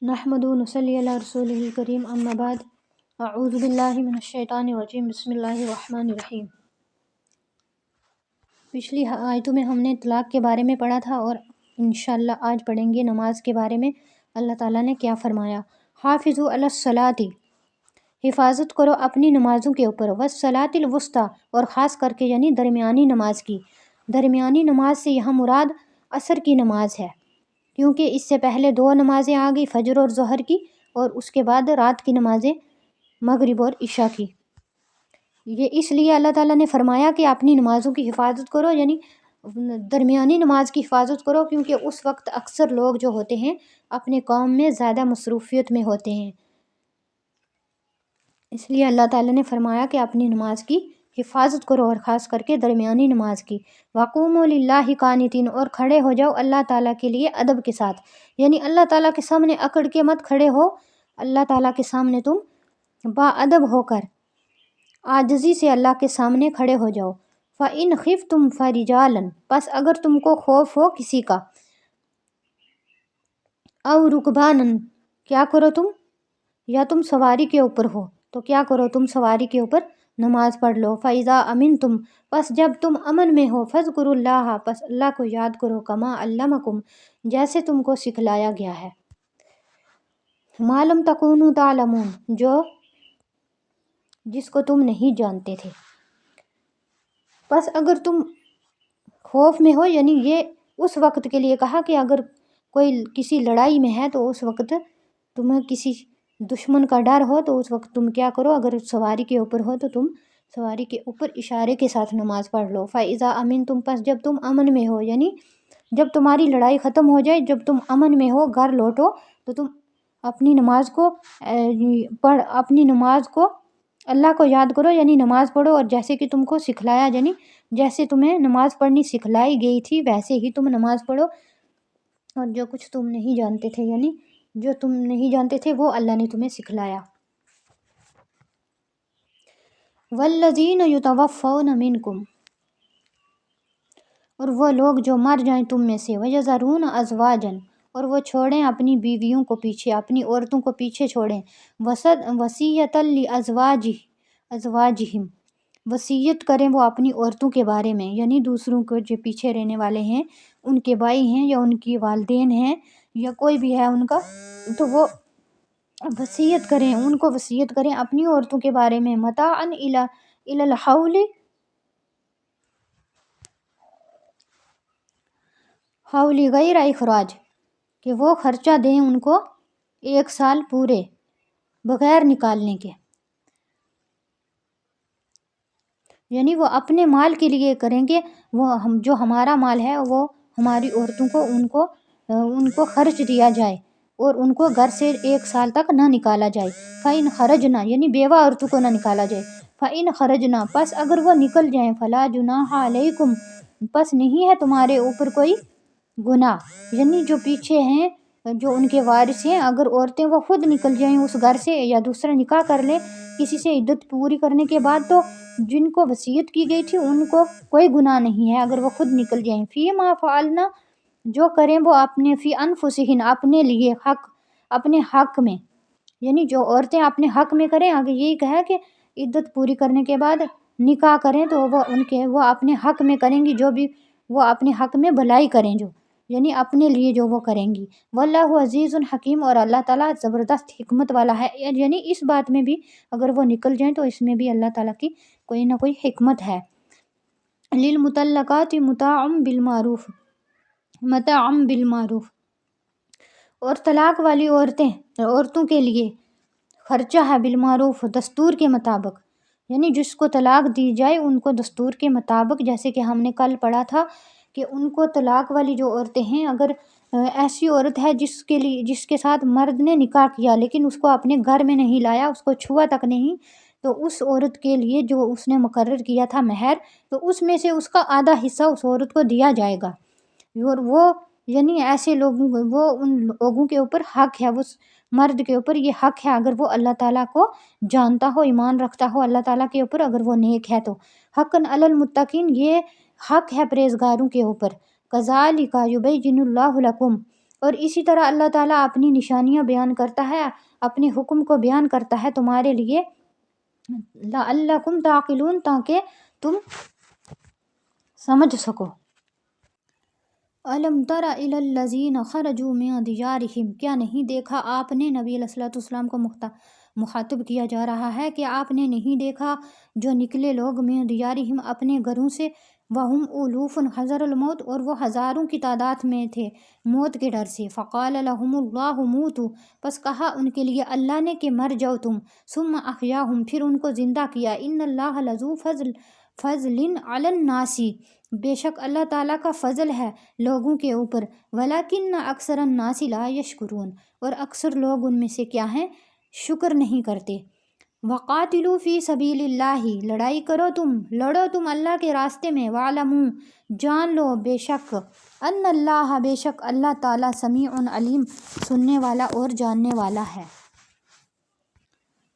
نحمد و نصلی علی رسول الکریم اما بعد اعوذ باللہ من الشیطان الرجیم بسم اللہ الرحمن الرحیم۔ پچھلی آیتوں میں ہم نے طلاق کے بارے میں پڑھا تھا اور انشاءاللہ آج پڑھیں گے نماز کے بارے میں اللہ تعالیٰ نے کیا فرمایا۔ حافظوا علی الصلاۃ، حفاظت کرو اپنی نمازوں کے اوپر، والصلاۃ الوسطیٰ، اور خاص کر کے یعنی درمیانی نماز کی۔ درمیانی نماز سے یہاں مراد عصر کی نماز ہے، کیونکہ اس سے پہلے دو نمازیں آ گئی، فجر اور ظہر کی، اور اس کے بعد رات کی نمازیں مغرب اور عشاء کی۔ یہ اس لیے اللہ تعالیٰ نے فرمایا کہ اپنی نمازوں کی حفاظت کرو، یعنی درمیانی نماز کی حفاظت کرو، کیونکہ اس وقت اکثر لوگ جو ہوتے ہیں اپنے کام میں زیادہ مصروفیت میں ہوتے ہیں، اس لیے اللہ تعالیٰ نے فرمایا کہ اپنی نماز کی حفاظت کرو اور خاص کر کے درمیانی نماز کی۔ وَقُومُوا لِلَّهِ قَانِتِينَ، اور کھڑے ہو جاؤ اللہ تعالیٰ کے لیے ادب کے ساتھ، یعنی اللہ تعالیٰ کے سامنے اکڑ کے مت کھڑے ہو، اللہ تعالیٰ کے سامنے تم با ادب ہو کر عاجزی سے اللہ کے سامنے کھڑے ہو جاؤ۔ فَإِنْ خِفْتُمْ فَرِجَالًا، پس اگر تم کو خوف ہو کسی کا، او رکبانن، کیا کرو تم، یا تم سواری کے اوپر ہو تو کیا کرو تم سواری کے اوپر نماز پڑھ لو۔ فَإِذَا أَمِنْتُمْ، پس جب تم امن میں ہو، فَاذْكُرُوا اللَّهَ، پس اللہ کو یاد کرو، کما علمکم، جیسے تم کو سکھلایا گیا ہے، مَا لَمْ تَكُونُوا تَعْلَمُونَ، جس کو تم نہیں جانتے تھے۔ پس اگر تم خوف میں ہو، یعنی یہ اس وقت کے لیے کہا کہ اگر کوئی کسی لڑائی میں ہے تو اس وقت تمہیں کسی دشمن کا ڈر ہو تو اس وقت تم کیا کرو، اگر سواری کے اوپر ہو تو تم سواری کے اوپر اشارے کے ساتھ نماز پڑھ لو۔ فَإِذَا أَمِنْتُمْ، پس جب تم امن میں ہو، یعنی جب تمہاری لڑائی ختم ہو جائے، جب تم امن میں ہو، گھر لوٹو، تو تم اپنی نماز کو اللہ کو یاد کرو، یعنی نماز پڑھو، اور جیسے کہ تم کو سکھلایا، یعنی جیسے تمہیں نماز پڑھنی سکھلائی گئی تھی ویسے ہی تم نماز پڑھو، اور جو کچھ تم نہیں جانتے تھے، یعنی جو تم نہیں جانتے تھے وہ اللہ نے تمہیں سکھلایا۔ وَالَّذِينَ يُتَوَفَّوْنَ مِنْكُمْ، اور وہ لوگ جو مر جائیں تم میں سے، وَيَذَرُونَ أَزْوَاجًا، اور وہ چھوڑیں اپنی بیویوں کو پیچھے، اپنی عورتوں کو پیچھے چھوڑیں، وَصِيَّةً لِأَزْوَاجِهِمْ، وصیت کریں وہ اپنی عورتوں کے بارے میں، یعنی دوسروں کو جو پیچھے رہنے والے ہیں، ان کے بھائی ہیں یا ان کی والدین ہیں یا کوئی بھی ہے ان کا، تو وہ وصیت کریں، ان کو وصیت کریں اپنی عورتوں کے بارے میں، متاعًا إِلَى الْحَوْلِ، حول غیر اخراج، کہ وہ خرچہ دیں ان کو 1 سال پورے بغیر نکالنے کے، یعنی وہ اپنے مال کے لیے کریں گے، وہ جو ہمارا مال ہے وہ ہماری عورتوں کو ان کو خرچ دیا جائے اور ان کو گھر سے 1 سال تک نہ نکالا جائے۔ فَإِنْ خَرَجْنَا، یعنی بیوہ عورتوں کو نہ نکالا جائے۔ فَإِنْ خَرَجْنَا، پس اگر وہ نکل جائیں، فَلَا جُنَاحَ عَلَيْكُمْ، پس نہیں ہے تمہارے اوپر کوئی گناہ، یعنی جو پیچھے ہیں جو ان کے وارث ہیں، اگر عورتیں وہ خود نکل جائیں اس گھر سے یا دوسرا نکاح کر لیں کسی سے عدت پوری کرنے کے بعد، تو جن کو وصیت کی گئی تھی ان کو کوئی گناہ نہیں ہے اگر وہ خود نکل جائیں۔ فی ما فعلنا، جو کریں وہ اپنے، فی انفسہن، اپنے لیے، اپنے حق میں، یعنی جو عورتیں اپنے حق میں کریں، آگے یہی کہا کہ عدت پوری کرنے کے بعد نکاح کریں تو وہ اپنے حق میں کریں گی، جو بھی وہ اپنے حق میں بھلائی کریں، جو یعنی اپنے لیے جو وہ کریں گی۔ واللہ عزیز حکیم، اور اللہ تعالیٰ زبردست حکمت والا ہے، یعنی اس بات میں بھی اگر وہ نکل جائیں تو اس میں بھی اللہ تعالیٰ کی کوئی نہ کوئی حکمت ہے۔ للمطلقات متاع بالمعروف، اور طلاق والی عورتوں کے لیے خرچہ ہے بالمعروف، دستور کے مطابق، یعنی جس کو طلاق دی جائے ان کو دستور کے مطابق، جیسے کہ ہم نے کل پڑھا تھا کہ ان کو طلاق والی جو عورتیں ہیں، اگر ایسی عورت ہے جس کے ساتھ مرد نے نکاح کیا لیکن اس کو اپنے گھر میں نہیں لایا، اس کو چھوا تک نہیں، تو اس عورت کے لیے جو اس نے مقرر کیا تھا مہر، تو اس میں سے اس کا آدھا حصہ اس عورت کو دیا جائے گا، اور وہ یعنی ایسے وہ ان لوگوں کے اوپر حق ہے، اس مرد کے اوپر یہ حق ہے، اگر وہ اللہ تعالیٰ کو جانتا ہو، ایمان رکھتا ہو اللہ تعالیٰ کے اوپر، اگر وہ نیک ہے تو۔ حقاً علی المتقین، یہ حق ہے پرہیزگاروں کے اوپر۔ کذالک یبین اللہ لکم، اور اسی طرح اللہ تعالیٰ اپنی نشانیاں بیان کرتا ہے، اپنے حکم کو بیان کرتا ہے تمہارے لیے، لعلکم تعقلون، تاکہ تم سمجھ سکو۔ الم تر الی الذین خرجوا من دیارہم، کیا نہیں دیکھا آپ نے، نبی علیہ الصلوۃ والسلام کو مخاطب کیا جا رہا ہے کہ آپ نے نہیں دیکھا جو نکلے لوگ من دیارہم اپنے گھروں سے، وہم الوف حذر الموت، اور وہ ہزاروں کی تعداد میں تھے موت کے ڈر سے، فقال لهم اللہ موتوا، پس کہا ان کے لیے اللہ نے کہ مر جاؤ تم، ثم احیاہم، پھر ان کو زندہ کیا، ان اللہ لذو فضل علی الناس، بے شک اللہ تعالیٰ کا فضل ہے لوگوں کے اوپر، ولیکن اکثر الناس لا یشکرون، اور اکثر لوگ ان میں سے کیا ہیں، شکر نہیں کرتے۔ وقاتلوا فی سبیل اللہ، لڑائی کرو تم، لڑو تم اللہ کے راستے میں، وعلموا، جان لو، بے شک ان اللہ، بے شک اللہ تعالیٰ سمیع علیم، سننے والا اور جاننے والا ہے۔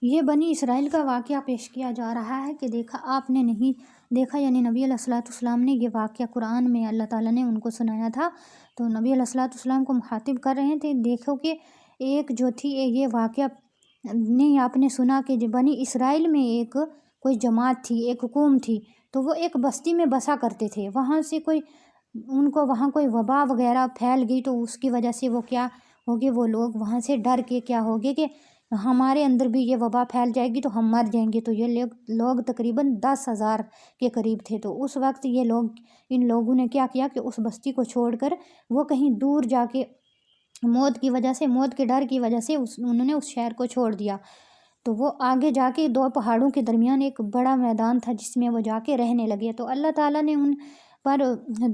یہ بنی اسرائیل کا واقعہ پیش کیا جا رہا ہے کہ دیکھا آپ نے نہیں دیکھا، یعنی نبی علیہ الصلوۃ والسلام نے یہ واقعہ قرآن میں اللہ تعالیٰ نے ان کو سنایا تھا، تو نبی علیہ الصلوۃ والسلام کو مخاطب کر رہے تھے، دیکھو کہ ایک جو تھی یہ واقعہ نہیں آپ نے سنا کہ بنی اسرائیل میں ایک کوئی جماعت تھی، ایک قوم تھی، تو وہ ایک بستی میں بسا کرتے تھے، وہاں سے وہاں کوئی وبا وغیرہ پھیل گئی، تو اس کی وجہ سے وہ کیا ہوگے، وہ لوگ وہاں سے ڈر کے کیا ہوگے کہ ہمارے اندر بھی یہ وبا پھیل جائے گی تو ہم مر جائیں گے، تو یہ لوگ تقریباً 10,000 کے قریب تھے، تو اس وقت ان لوگوں نے کیا کیا کہ اس بستی کو چھوڑ کر وہ کہیں دور جا کے موت کے ڈر کی وجہ سے انہوں نے اس شہر کو چھوڑ دیا، تو وہ آگے جا کے 2 پہاڑوں کے درمیان ایک بڑا میدان تھا جس میں وہ جا کے رہنے لگے، تو اللہ تعالیٰ نے ان پر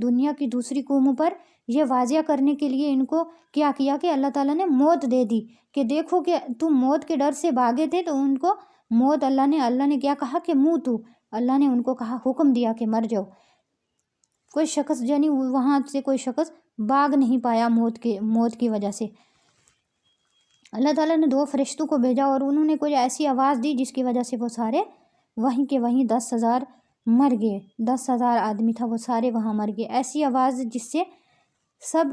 دنیا کی دوسری قوموں پر یہ واضح کرنے کے لیے ان کو کیا کیا کہ اللہ تعالیٰ نے موت دے دی، کہ دیکھو کہ تم موت کے ڈر سے بھاگے تھے، تو ان کو موت اللہ نے کیا کہا کہ موتو، اللہ نے ان کو کہا، حکم دیا کہ مر جاؤ۔ کوئی شخص یعنی وہاں سے کوئی شخص بھاگ نہیں پایا موت کی وجہ سے۔ اللہ تعالیٰ نے 2 فرشتوں کو بھیجا اور انہوں نے کوئی ایسی آواز دی جس کی وجہ سے وہ سارے وہیں کے وہیں 10,000 مر گئے، 10,000 آدمی تھا وہ سارے وہاں مر گئے، ایسی آواز جس سے سب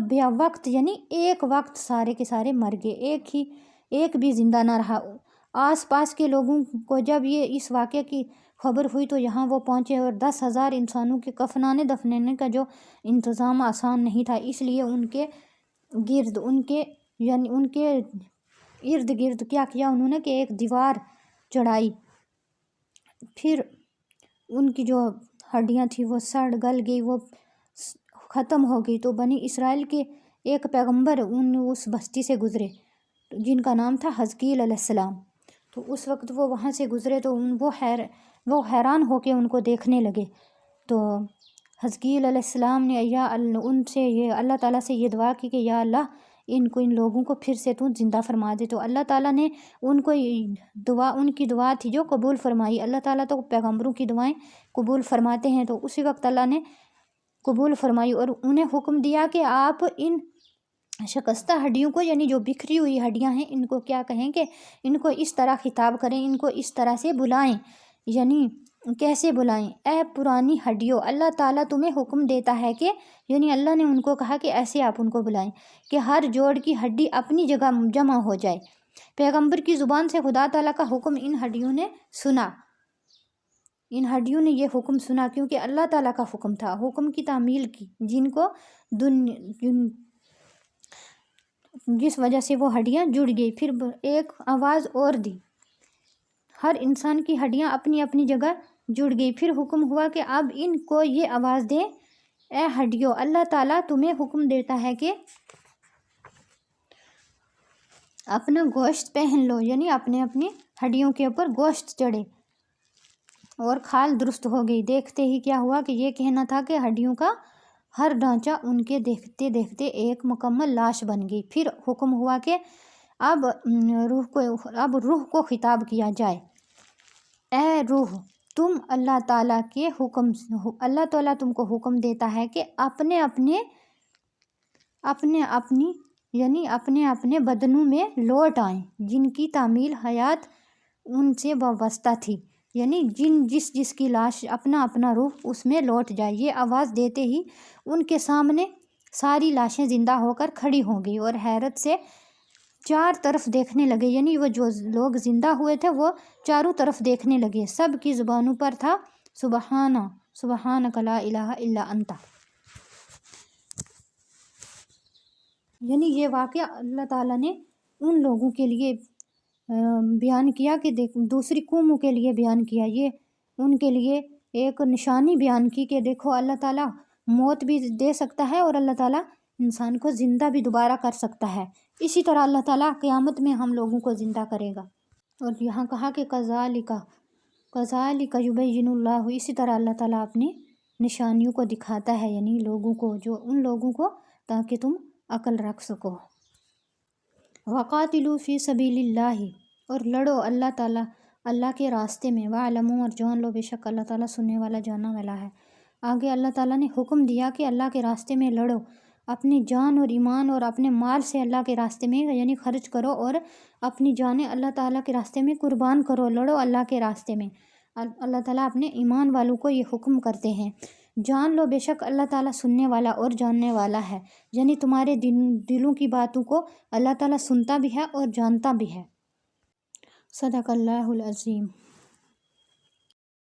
بے وقت یعنی ایک وقت سارے کے سارے مر گئے، ایک بھی زندہ نہ رہا۔ آس پاس کے لوگوں کو جب یہ اس واقعے کی خبر ہوئی تو یہاں وہ پہنچے، اور 10,000 انسانوں کے کفنانے دفنانے کا جو انتظام آسان نہیں تھا، اس لیے ان کے ارد گرد کیا کیا انہوں نے کہ ایک دیوار چڑھائی، پھر ان کی جو ہڈیاں تھیں وہ سڑ گل گئی، وہ ختم ہو گئی، تو بنی اسرائیل کے ایک پیغمبر اس بستی سے گزرے جن کا نام تھا حزقیل علیہ السلام، تو اس وقت وہ وہاں سے گزرے تو وہ حیران ہو کے ان کو دیکھنے لگے، تو حزقیل علیہ السلام نے ان سے اللہ تعالیٰ سے یہ دعا کی کہ یا اللہ ان لوگوں کو پھر سے تو زندہ فرما دے، تو اللہ تعالیٰ نے ان کی دعا تھی جو قبول فرمائی۔ اللہ تعالیٰ تو پیغمبروں کی دعائیں قبول فرماتے ہیں، تو اسی وقت اللہ نے قبول فرمائی اور انہیں حکم دیا کہ آپ ان شکستہ ہڈیوں کو، یعنی جو بکھری ہوئی ہڈیاں ہیں، ان کو کیا کہیں کہ ان کو اس طرح خطاب کریں، ان کو اس طرح سے بلائیں، یعنی کیسے بلائیں، اے پرانی ہڈیوں، اللہ تعالیٰ تمہیں حکم دیتا ہے کہ، یعنی اللہ نے ان کو کہا کہ ایسے آپ ان کو بلائیں کہ ہر جوڑ کی ہڈی اپنی جگہ جمع ہو جائے۔ پیغمبر کی زبان سے خدا تعالیٰ کا حکم ان ہڈیوں نے یہ حکم سنا، کیونکہ اللہ تعالیٰ کا حکم تھا، حکم کی تعمیل کی، جس وجہ سے وہ ہڈیاں جڑ گئی۔ پھر ایک آواز اور دی، ہر انسان کی ہڈیاں اپنی اپنی جگہ جڑ گئی، پھر حکم ہوا کہ اب ان کو یہ آواز دیں، اے ہڈیوں، اللہ تعالیٰ تمہیں حکم دیتا ہے کہ اپنا گوشت پہن لو، یعنی اپنی ہڈیوں کے اوپر گوشت چڑھے، اور کھال درست ہو گئی۔ دیکھتے ہی کیا ہوا کہ یہ کہنا تھا کہ ہڈیوں کا ہر ڈھانچہ ان کے دیکھتے دیکھتے ایک مکمل لاش بن گئی۔ پھر حکم ہوا کہ اب روح کو خطاب کیا جائے، اے روح، اللہ تعالیٰ تم کو حکم دیتا ہے کہ اپنے اپنے بدنوں میں لوٹ آئیں جن کی تعمیل حیات ان سے وابستہ تھی، یعنی جس کی لاش اپنا اپنا روح اس میں لوٹ جائے۔ یہ آواز دیتے ہی ان کے سامنے ساری لاشیں زندہ ہو کر کھڑی ہوں گی اور حیرت سے چار طرف دیکھنے لگے، یعنی وہ جو لوگ زندہ ہوئے تھے وہ چاروں طرف دیکھنے لگے۔ سب کی زبانوں پر تھا سبحانک لا الہ الا انت۔ یعنی یہ واقعہ اللہ تعالیٰ نے ان لوگوں کے لیے بیان کیا کہ دوسری قوموں کے لیے بیان کیا، یہ ان کے لیے ایک نشانی بیان کی کہ دیکھو اللہ تعالیٰ موت بھی دے سکتا ہے اور اللہ تعالیٰ انسان کو زندہ بھی دوبارہ کر سکتا ہے۔ اسی طرح اللہ تعالیٰ قیامت میں ہم لوگوں کو زندہ کرے گا۔ اور یہاں کہا کہ کذالک یبین اللہ، اسی طرح اللہ تعالیٰ اپنی نشانیوں کو دکھاتا ہے، یعنی لوگوں کو، ان لوگوں کو، تاکہ تم عقل رکھ سکو۔ وقاتلوا فی سبیل اللہ، اور لڑو اللہ کے راستے میں، وَاعْلَمُوا، اور جان لو، بے شک اللہ تعالیٰ سننے والا جاننے والا ہے۔ آگے اللہ تعالیٰ نے حکم دیا کہ اللہ کے راستے میں لڑو، اپنی جان اور ایمان اور اپنے مال سے اللہ کے راستے میں یعنی خرچ کرو، اور اپنی جانیں اللہ تعالیٰ کے راستے میں قربان کرو، لڑو اللہ کے راستے میں۔ اللہ تعالیٰ اپنے ایمان والوں کو یہ حکم کرتے ہیں، جان لو بے شک اللہ تعالیٰ سننے والا اور جاننے والا ہے، یعنی تمہارے دلوں کی باتوں کو اللہ تعالیٰ سنتا بھی ہے اور جانتا بھی ہے۔ صدق اللہ العظیم۔